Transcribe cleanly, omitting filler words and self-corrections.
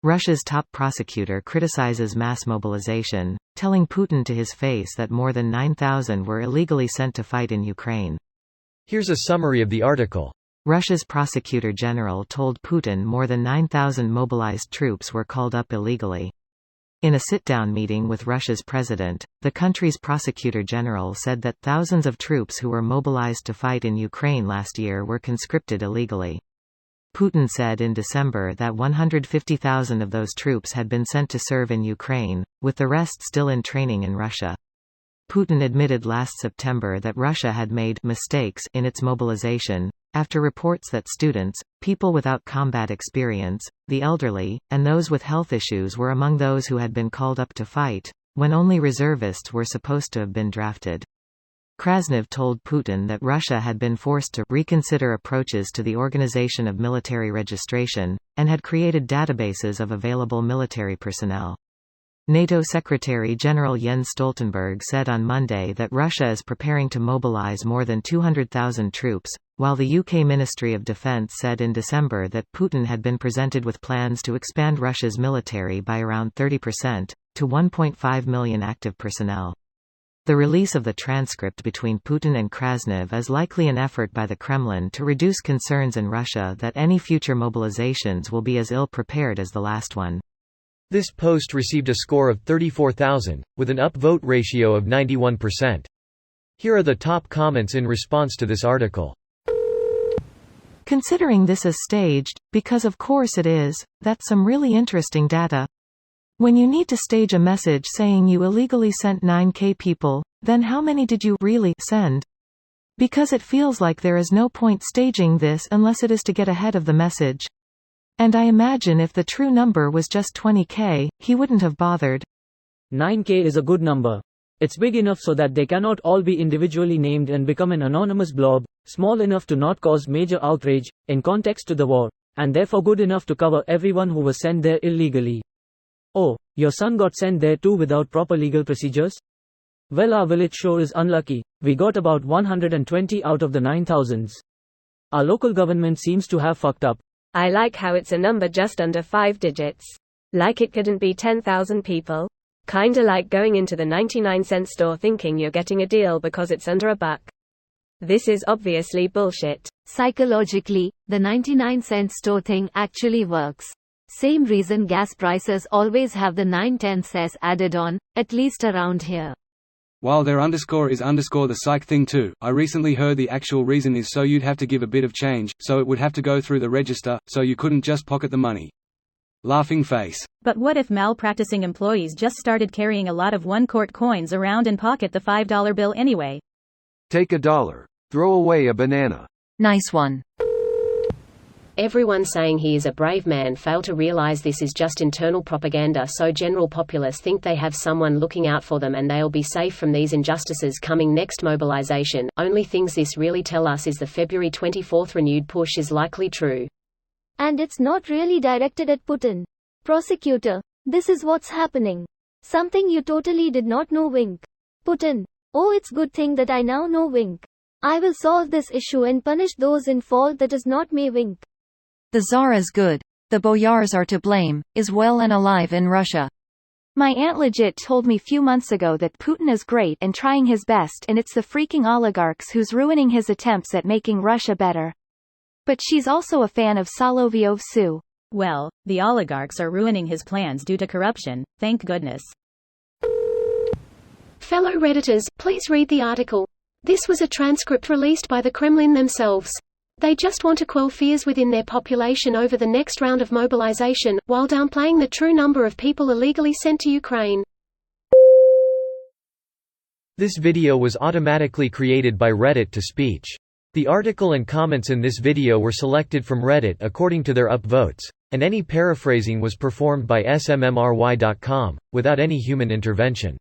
Russia's top prosecutor criticizes mass mobilization, telling Putin to his face that more than 9,000 were illegally sent to fight in Ukraine. Here's a summary of the article. Russia's prosecutor general told Putin more than 9,000 mobilized troops were called up illegally. In a sit-down meeting with Russia's president, the country's prosecutor general said that thousands of troops who were mobilized to fight in Ukraine last year were conscripted illegally. Putin said in December that 150,000 of those troops had been sent to serve in Ukraine, with the rest still in training in Russia. Putin admitted last September that Russia had made mistakes in its mobilization, after reports that students, people without combat experience, the elderly, and those with health issues were among those who had been called up to fight, when only reservists were supposed to have been drafted. Krasnov told Putin that Russia had been forced to reconsider approaches to the organization of military registration, and had created databases of available military personnel. NATO Secretary-General Jens Stoltenberg said on Monday that Russia is preparing to mobilize more than 200,000 troops, while the UK Ministry of Defence said in December that Putin had been presented with plans to expand Russia's military by around 30%, to 1.5 million active personnel. The release of the transcript between Putin and Krasnov is likely an effort by the Kremlin to reduce concerns in Russia that any future mobilizations will be as ill-prepared as the last one. This post received a score of 34,000, with an upvote ratio of 91%. Here are the top comments in response to this article. Considering this is staged, because of course it is, that's some really interesting data. When you need to stage a message saying you illegally sent 9,000 people, then how many did you really send? Because it feels like there is no point staging this unless it is to get ahead of the message. And I imagine if the true number was just 20,000, he wouldn't have bothered. 9,000 is a good number. It's big enough so that they cannot all be individually named and become an anonymous blob, small enough to not cause major outrage, in context to the war, and therefore good enough to cover everyone who was sent there illegally. Oh, your son got sent there too without proper legal procedures? Well, our village sure is unlucky. We got about 120 out of the 9,000s. Our local government seems to have fucked up. I like how it's a number just under 5 digits. Like it couldn't be 10,000 people. Kinda like going into the 99-cent store thinking you're getting a deal because it's under $1. This is obviously bullshit. Psychologically, the 99-cent store thing actually works. Same reason gas prices always have the 9-10 cents added on, at least around here. While their underscore is underscore the psych thing too, I recently heard the actual reason is so you'd have to give a bit of change, so it would have to go through the register, so you couldn't just pocket the money. Laughing face. But what if malpracticing employees just started carrying a lot of one-quart coins around and pocket the $5 bill anyway? Take $1. Throw away a banana. Nice one. Everyone saying he is a brave man fail to realize this is just internal propaganda so general populace think they have someone looking out for them and they'll be safe from these injustices coming next mobilization. Only things this really tell us is the February 24th renewed push is likely true. And it's not really directed at Putin. Prosecutor, this is what's happening. Something you totally did not know, wink. Putin, oh, it's good thing that I now know, wink. I will solve this issue and punish those in fault, that is not me, wink. The Tsar is good. The boyars are to blame, is well and alive in Russia. My aunt legit told me few months ago that Putin is great and trying his best, and it's the freaking oligarchs who's ruining his attempts at making Russia better. But she's also a fan of Solovyov Sue. Well, the oligarchs are ruining his plans due to corruption, thank goodness. Fellow Redditors, please read the article. This was a transcript released by the Kremlin themselves. They just want to quell fears within their population over the next round of mobilization, while downplaying the true number of people illegally sent to Ukraine. This video was automatically created by Reddit to speech. The article and comments in this video were selected from Reddit according to their upvotes, and any paraphrasing was performed by smmry.com, without any human intervention.